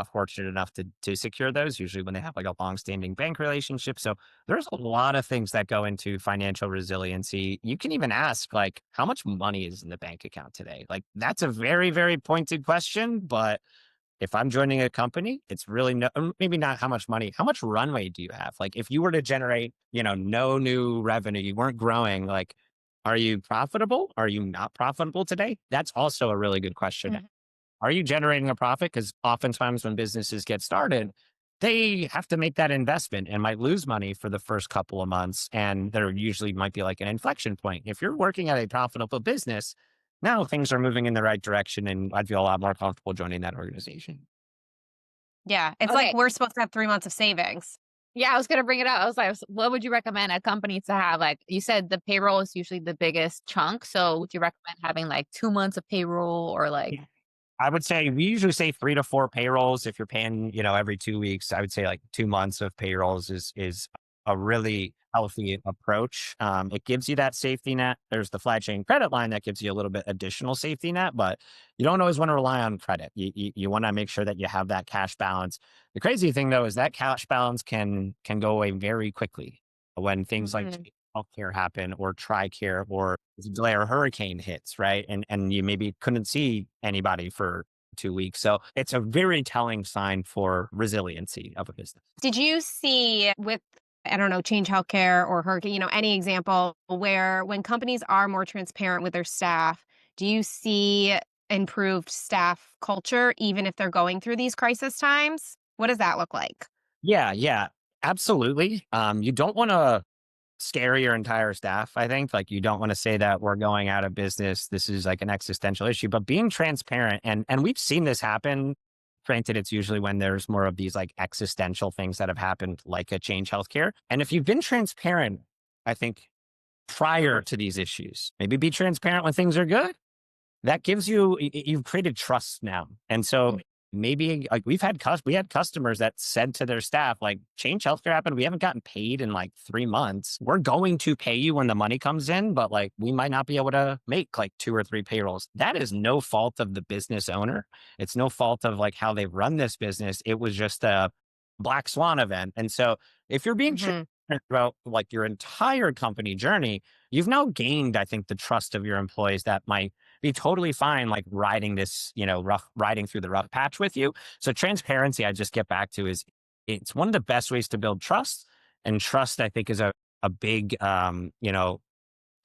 fortunate enough to secure those, usually when they have like a long-standing bank relationship. So there's a lot of things that go into financial resiliency. You can even ask, like, how much money is in the bank account today? Like, that's a very, very pointed question. But if I'm joining a company, it's really maybe not how much money, how much runway do you have? Like, if you were to generate, no new revenue, you weren't growing, like, are you profitable? Are you not profitable today? That's also a really good question. Mhm. Are you generating a profit? Because oftentimes when businesses get started, they have to make that investment and might lose money for the first couple of months. And there usually might be like an inflection point. If you're working at a profitable business, now things are moving in the right direction. And I'd feel a lot more comfortable joining that organization. Yeah. It's like Okay. we're supposed to have 3 months of savings. Yeah, I was gonna bring it up. I was like, what would you recommend a company to have? Like you said, the payroll is usually the biggest chunk. So would you recommend having like 2 months of payroll or like I would say we usually say 3 to 4 payrolls. If you're paying, every 2 weeks, I would say like 2 months of payrolls is a really healthy approach. It gives you that safety net. There's the fly chain credit line that gives you a little bit additional safety net, but you don't always want to rely on credit. You want to make sure that you have that cash balance. The crazy thing though is that cash balance can go away very quickly when things like Mhm. healthcare happen or TRICARE or delay or hurricane hits, right? And you maybe couldn't see anybody for 2 weeks. So it's a very telling sign for resiliency of a business. Did you see with I don't know, Change Healthcare or Hurricane, any example where when companies are more transparent with their staff, do you see improved staff culture even if they're going through these crisis times? What does that look like? Yeah, yeah, absolutely. You don't want to scare your entire staff. I think like you don't want to say that we're going out of business. This is like an existential issue, but being transparent and we've seen this happen. Granted, it's usually when there's more of these like existential things that have happened, like a Change Healthcare. And if you've been transparent, I think prior to these issues, maybe be transparent when things are good that gives you've created trust now. And so maybe like we had customers that said to their staff, like, Change Healthcare happened. We haven't gotten paid in like 3 months. We're going to pay you when the money comes in, but like we might not be able to make like 2 or 3 payrolls. That is no fault of the business owner. It's no fault of like how they run this business. It was just a black swan event. And so if you're being Mhm. transparent about like your entire company journey, you've now gained, I think, the trust of your employees that might be totally fine, like riding this, riding through the rough patch with you. So transparency, I just get back to is it's one of the best ways to build trust. And trust, I think, is a big,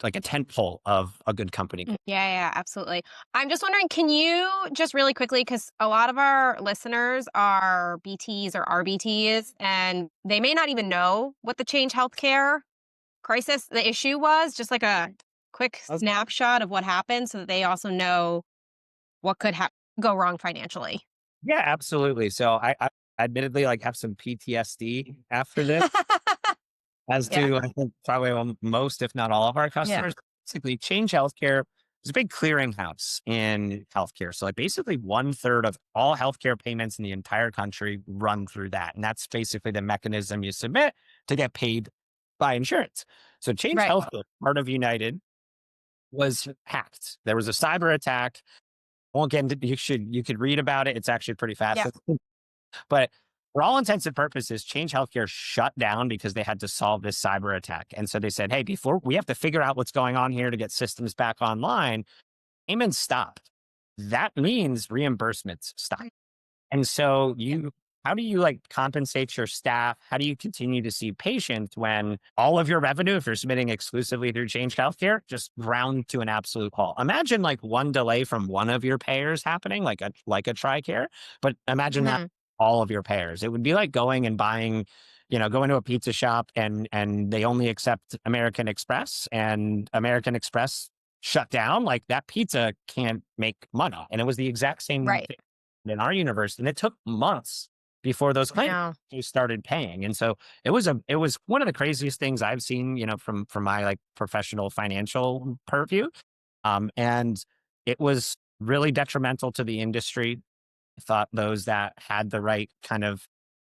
like a tent pole of a good company. Yeah, yeah, absolutely. I'm just wondering, can you just really quickly, because a lot of our listeners are BTs or RBTs, and they may not even know what the Change Healthcare crisis, the issue was, just like a quick snapshot of what happened so that they also know what could go wrong financially. Yeah, absolutely. So I admittedly like have some PTSD after this. As Yeah, to, I think, probably most, if not all of our yeah, customers, basically Change Healthcare is a big clearinghouse in healthcare. So like basically 1/3 of all healthcare payments in the entire country run through that. And that's basically the mechanism you submit to get paid by insurance. So Change right, Healthcare, part of United, was hacked. There was a cyber attack. Won't get into, you could read about it. It's actually pretty yeah, fascinating. But for all intents and purposes, Change Healthcare shut down because they had to solve this cyber attack. And so they said, hey, before we have to figure out what's going on here to get systems back online, payments stopped. That means reimbursements stop. And so how do you like compensate your staff? How do you continue to see patients when all of your revenue, if you're submitting exclusively through Change Healthcare, just ground to an absolute halt? Imagine like one delay from one of your payers happening, like a TRICARE, but imagine that mhm, all of your payers. It would be like going and buying, going to a pizza shop and they only accept American Express, and American Express shut down. Like that pizza can't make money. And it was the exact same right. thing in our universe, and it took months before those I claims know. started paying. And so it was one of the craziest things I've seen, from my like professional financial purview. And it was really detrimental to the industry. I thought those that had the right kind of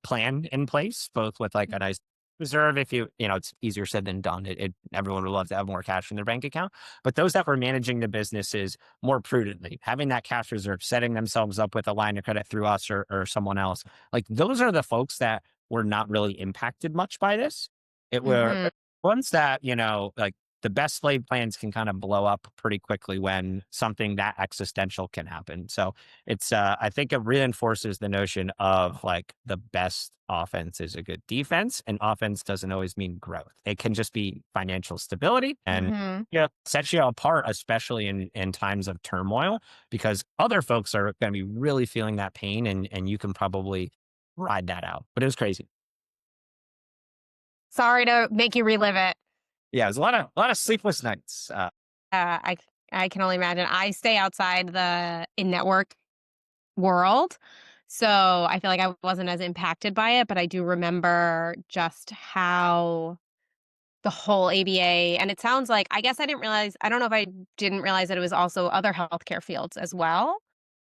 plan in place, both with like a nice reserve, if it's easier said than done. Everyone would love to have more cash in their bank account, but those that were managing the businesses more prudently, having that cash reserve, setting themselves up with a line of credit through us or someone else, like those are the folks that were not really impacted much by this. It were Mhm. ones that, like the best laid plans can kind of blow up pretty quickly when something that existential can happen. So I think it reinforces the notion of like the best offense is a good defense, and offense doesn't always mean growth. It can just be financial stability, and Mhm. yeah, sets you apart, especially in times of turmoil, because other folks are going to be really feeling that pain, and you can probably ride that out. But it was crazy. Sorry to make you relive it. Yeah, it was a lot of sleepless nights. Uh, I I can only imagine. I stay outside the in-network world, so I feel like I wasn't as impacted by it, but I do remember just how the whole ABA, and it sounds like, I guess I don't know if I didn't realize that it was also other healthcare fields as well.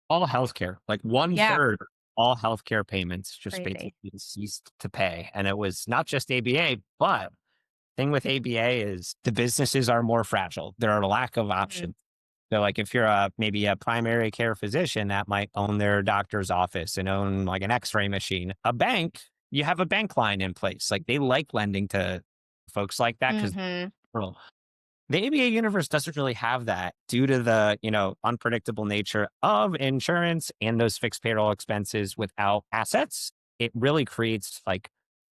All healthcare, like one Yeah, third, all healthcare payments just crazy. basically ceased to pay, and it was not just ABA, but thing with ABA is the businesses are more fragile. There are a lack of Mhm. options. So, like, if you're maybe a primary care physician that might own their doctor's office and own like an X-ray machine, a bank, you have a bank line in place. Like they like lending to folks like that because Mhm. the ABA universe doesn't really have that due to the unpredictable nature of insurance and those fixed payroll expenses without assets. It really creates like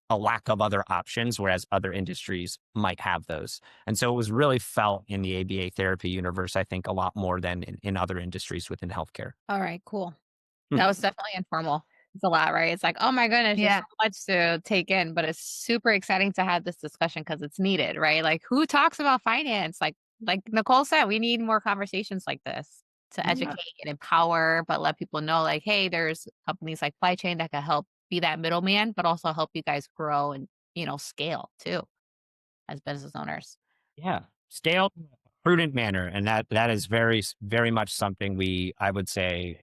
a lack of other options, whereas other industries might have those. And so it was really felt in the ABA therapy universe, I think, a lot more than in other industries within healthcare. All right, cool. Hmm. That was definitely informal. It's a lot, right? It's like, oh my goodness, there's so Yeah. much to take in, but it's super exciting to have this discussion because it's needed, right? Like, who talks about finance? Like Nicole said, we need more conversations like this to Yeah. educate and empower, but let people know, like, hey, there's companies like Flychain that can help be that middleman, but also help you guys grow and scale too as business owners. Yeah. Scale. prudent manner. And that is very much something I would say,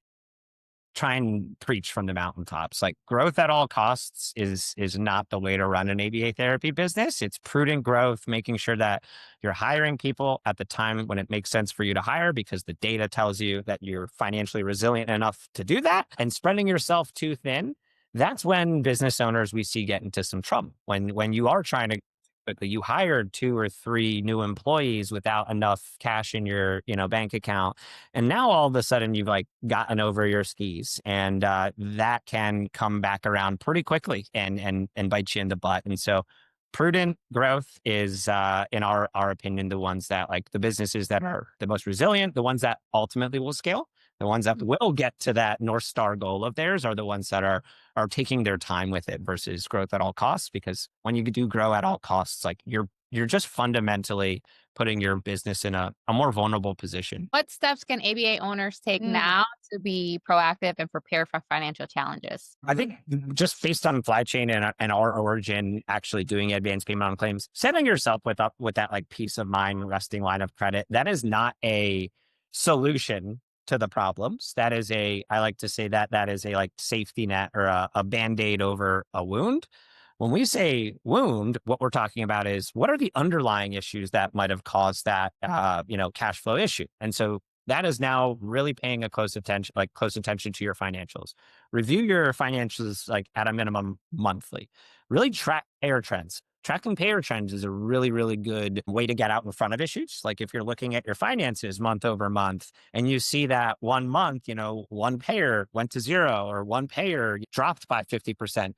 try and preach from the mountaintops. Like growth at all costs is not the way to run an ABA therapy business. It's prudent growth, making sure that you're hiring people at the time when it makes sense for you to hire because the data tells you that you're financially resilient enough to do that, and spreading yourself too thin. That's when business owners we see get into some trouble. When you are trying to quickly, you hired 2 or 3 new employees without enough cash in your bank account, and now all of a sudden you've like gotten over your skis, and that can come back around pretty quickly and bite you in the butt. And so prudent growth is in our opinion the ones that, like, the businesses that are the most resilient, the ones that ultimately will scale, the ones that will get to that North Star goal of theirs, are the ones that are taking their time with it versus growth at all costs. Because when you do grow at all costs, like you're just fundamentally putting your business in a more vulnerable position. What steps can ABA owners take Mm. now to be proactive and prepare for financial challenges? I think just based on Flychain and our origin, actually doing advanced payment on claims, setting yourself with that like peace of mind resting line of credit, that is not a solution to the problems. That is I like to say that is a like safety net or a band-aid over a wound. When we say wound, what we're talking about is what are the underlying issues that might have caused that, cash flow issue. And so that is now really paying close attention to your financials. Review your financials like at a minimum monthly. Really track payer trends. Tracking payer trends is a really, really good way to get out in front of issues. Like if you're looking at your finances month over month and you see that one month, one payer went to zero or one payer dropped by 50%.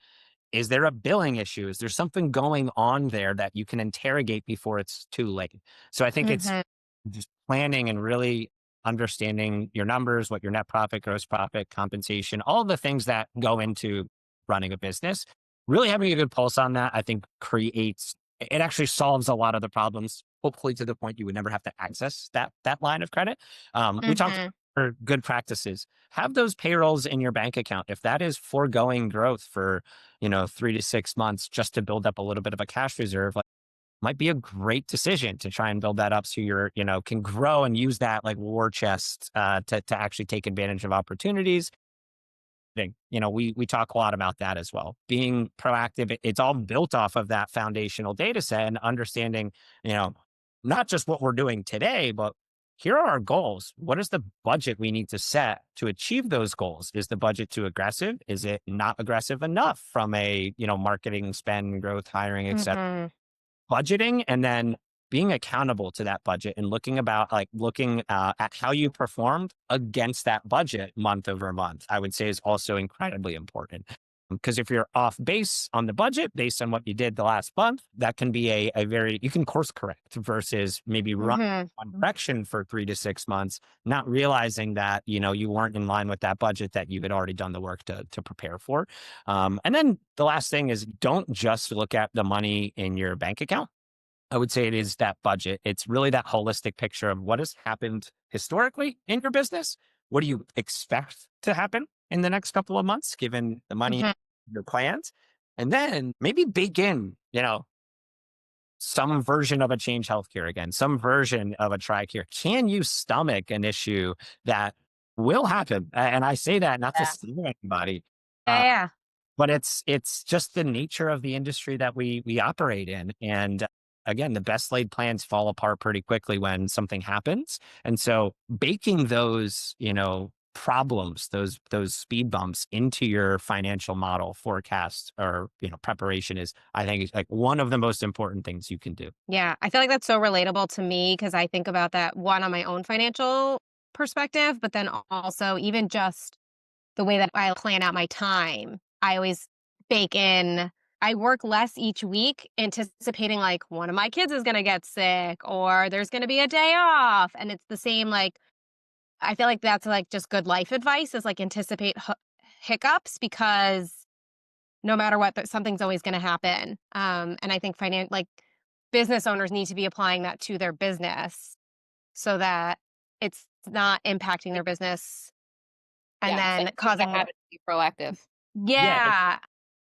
Is there a billing issue? Is there something going on there that you can interrogate before it's too late? So I think it's Mhm. just planning and really understanding your numbers, what your net profit, gross profit, compensation, all the things that go into running a business. Really having a good pulse on that, I think it actually solves a lot of the problems, hopefully to the point you would never have to access that line of credit. We talked Mhm. for good practices. Have those payrolls in your bank account. If that is foregoing growth for 3 to 6 months just to build up a little bit of a cash reserve, like, might be a great decision to try and build that up so can grow and use that like war chest to actually take advantage of opportunities. We talk a lot about that as well. Being proactive, it's all built off of that foundational data set and understanding, you know, not just what we're doing today, but here are our goals. What is the budget we need to set to achieve those goals? Is the budget too aggressive? Is it not aggressive enough from a, marketing spend, growth, hiring, etc.? Mhm. Budgeting, and then being accountable to that budget and looking at how you performed against that budget month over month, I would say is also incredibly important. Because if you're off base on the budget based on what you did the last month, that can be you can course correct versus maybe run Mhm. one direction for 3 to 6 months, not realizing that, you weren't in line with that budget that you had already done the work to prepare for. And then the last thing is, don't just look at the money in your bank account. I would say it is that budget. It's really that holistic picture of what has happened historically in your business. What do you expect to happen in the next couple of months, given the money, Mhm. your plans? And then maybe bake in, some version of a Change Healthcare again, some version of a TRICARE. Can you stomach an issue that will happen? And I say that not to Yeah. scare anybody, Yeah, yeah. but it's just the nature of the industry that we operate in. And again, the best laid plans fall apart pretty quickly when something happens. And so baking those, problems, those speed bumps into your financial model forecast or, preparation is, I think, like one of the most important things you can do. Yeah, I feel like that's so relatable to me because I think about that one on my own financial perspective, but then also even just the way that I plan out my time. I always bake in I work less each week anticipating like one of my kids is going to get sick or there's going to be a day off, and it's the same like I feel like that's like just good life advice is like anticipate hiccups because no matter what, something's always going to happen. And I think business owners need to be applying that to their business so that it's not impacting their business and Yeah. So then make a causing more. habit to be proactive. Yeah. Yeah.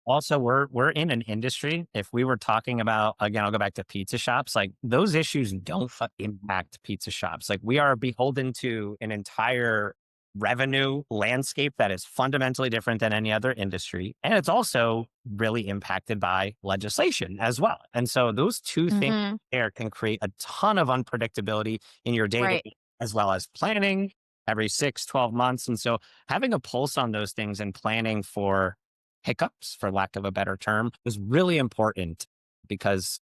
Also, we're in an industry. If we were talking about, again, I'll go back to pizza shops, like those issues don't impact pizza shops. Like we are beholden to an entire revenue landscape that is fundamentally different than any other industry. And it's also really impacted by legislation as well. And so those two things Hmm. there can create a ton of unpredictability in your data Right. as well as planning every 6, 12 months. And so having a pulse on those things and planning for hiccups, for lack of a better term, is really important because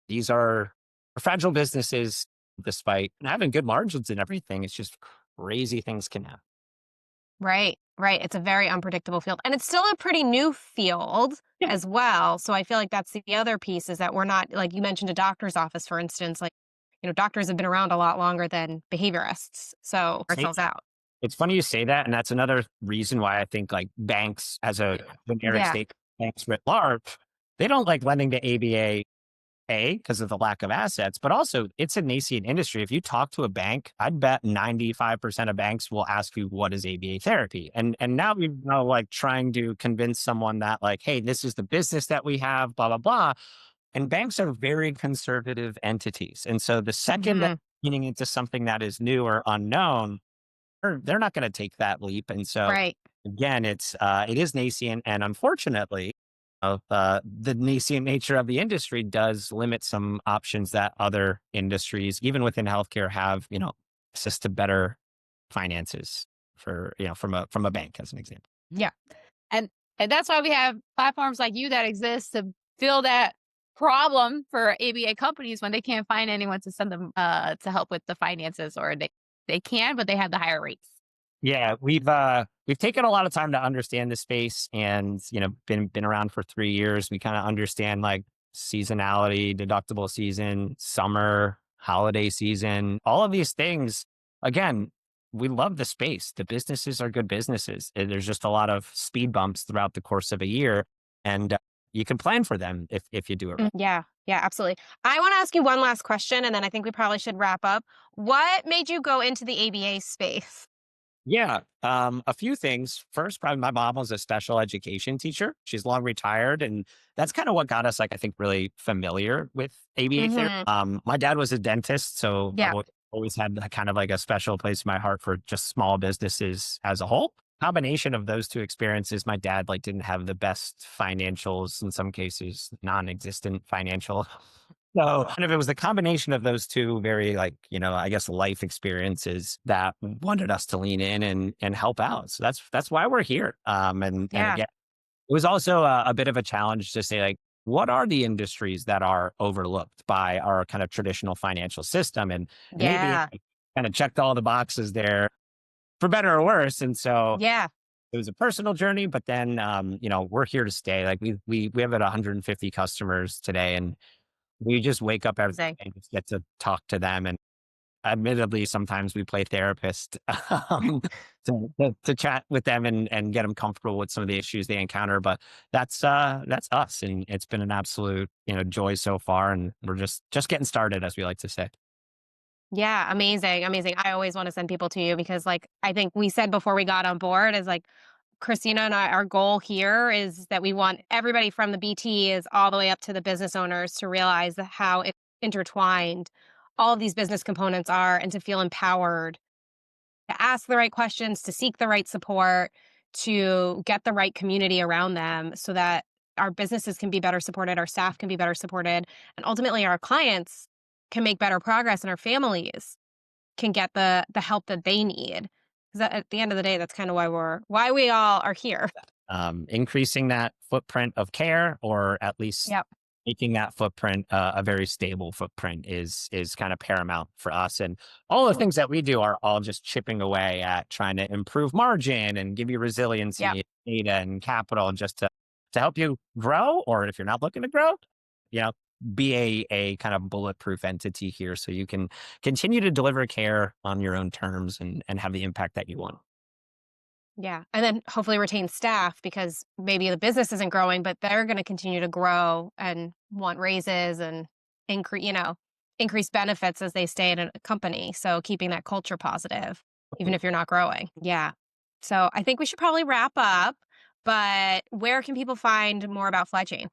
these are fragile businesses despite having good margins and everything. It's just crazy things can happen. Right, right. It's a very unpredictable field, and it's still a pretty new field Yeah. as well. So I feel like that's the other piece is that we're not like you mentioned a doctor's office, for instance. Like, doctors have been around a lot longer than behaviorists. So ourselves out. It's funny you say that, and that's another reason why I think like banks as a generic Yeah. state, banks writ large, they don't like lending to ABA because of the lack of assets, but also it's a nascent industry. If you talk to a bank, I'd bet 95% of banks will ask you what is ABA therapy. And now we're like trying to convince someone that like, hey, this is the business that we have, blah, blah, blah. And banks are very conservative entities. And so the second that Mhm. getting into something that is new or unknown, they're not going to take that leap. And so Right. again, it is nascent, and unfortunately, the nascent nature of the industry does limit some options that other industries, even within healthcare, have. Access to better finances for from a bank, as an example. Yeah. And and that's why we have platforms like you that exist to fill that problem for ABA companies when they can't find anyone to send them to help with the finances, or they can, but they have the higher rates. Yeah, we've taken a lot of time to understand the space, and been around for 3 years. We kind of understand like seasonality, deductible season, summer, holiday season, all of these things. Again, we love the space. The businesses are good businesses. There's just a lot of speed bumps throughout the course of a year, and you can plan for them if you do it right. Yeah. Yeah, absolutely. I want to ask you one last question and then I think we probably should wrap up. What made you go into the ABA space? Yeah, a few things. First, probably my mom was a special education teacher. She's long retired, and that's kind of what got us, like, I think, really familiar with ABA therapy. Mhm. My dad was a dentist, so Yeah. always had that kind of like a special place in my heart for just small businesses as a whole. Combination of those two experiences, my dad like didn't have the best financials, in some cases, non-existent financial. So kind of it was the combination of those two very like, I guess life experiences that wanted us to lean in and help out. So that's why we're here. And Yeah. again, it was also a bit of a challenge to say like, what are the industries that are overlooked by our kind of traditional financial system? And ABA Yeah. kind of checked all the boxes there for better or worse. And so Yeah. it was a personal journey, but then we're here to stay. Like we have about 150 customers today, and we just wake up every day Amazing. and just get to talk to them. And admittedly, sometimes we play therapist to chat with them and get them comfortable with some of the issues they encounter. But that's us, and it's been an absolute joy so far. And we're just getting started, as we like to say. Yeah, amazing, amazing. I always want to send people to you because like I think we said before we got on board is like Christina and I, our goal here is that we want everybody from the BT is all the way up to the business owners to realize how intertwined all of these business components are and to feel empowered to ask the right questions, to seek the right support, to get the right community around them so that our businesses can be better supported, our staff can be better supported, and ultimately our clients can make better progress and our families can get the help that they need. Because at the end of the day, that's kind of why we all are here. Increasing that footprint of care, or at least Yep. making that footprint a very stable footprint, is kind of paramount for us. And all the things that we do are all just chipping away at trying to improve margin and give you Yep. resiliency, data, and capital, just to help you grow. Or if you're not looking to grow, you know, be a kind of bulletproof entity here, so you can continue to deliver care on your own terms and have the impact that you want. Yeah. And then hopefully retain staff because maybe the business isn't growing, but they're going to continue to grow and want raises and increase benefits as they stay in a company. So keeping that culture positive, even if you're not growing. Yeah. So I think we should probably wrap up. but where can people find more about Flychain?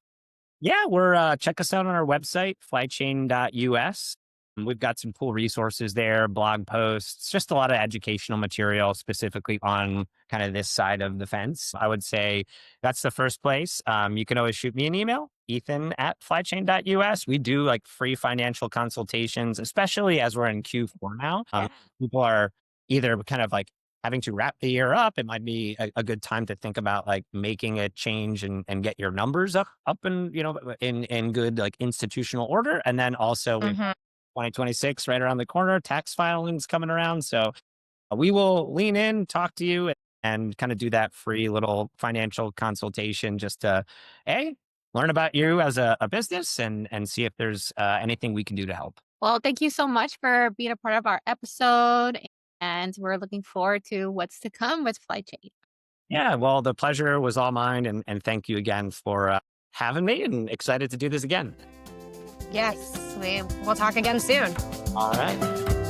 Yeah, we're check us out on our website, flychain.us. We've got some cool resources there, blog posts, just a lot of educational material specifically on kind of this side of the fence. I would say that's the first place. You can always shoot me an email, ethan@flychain.us. We do like free financial consultations, especially as we're in Q4 now. People are either kind of like having to wrap the year up. It might be a good time to think about like making a change and get your numbers up and, in good like institutional order. And then also with Mhm. 2026 right around the corner, tax filings coming around. So we will lean in, talk to you, and kind of do that free little financial consultation just to learn about you as a business and see if there's anything we can do to help. Well, thank you so much for being a part of our episode. And we're looking forward to what's to come with Flychain. Yeah, well, the pleasure was all mine, and thank you again for having me, and excited to do this again. Yes, we'll talk again soon. All right.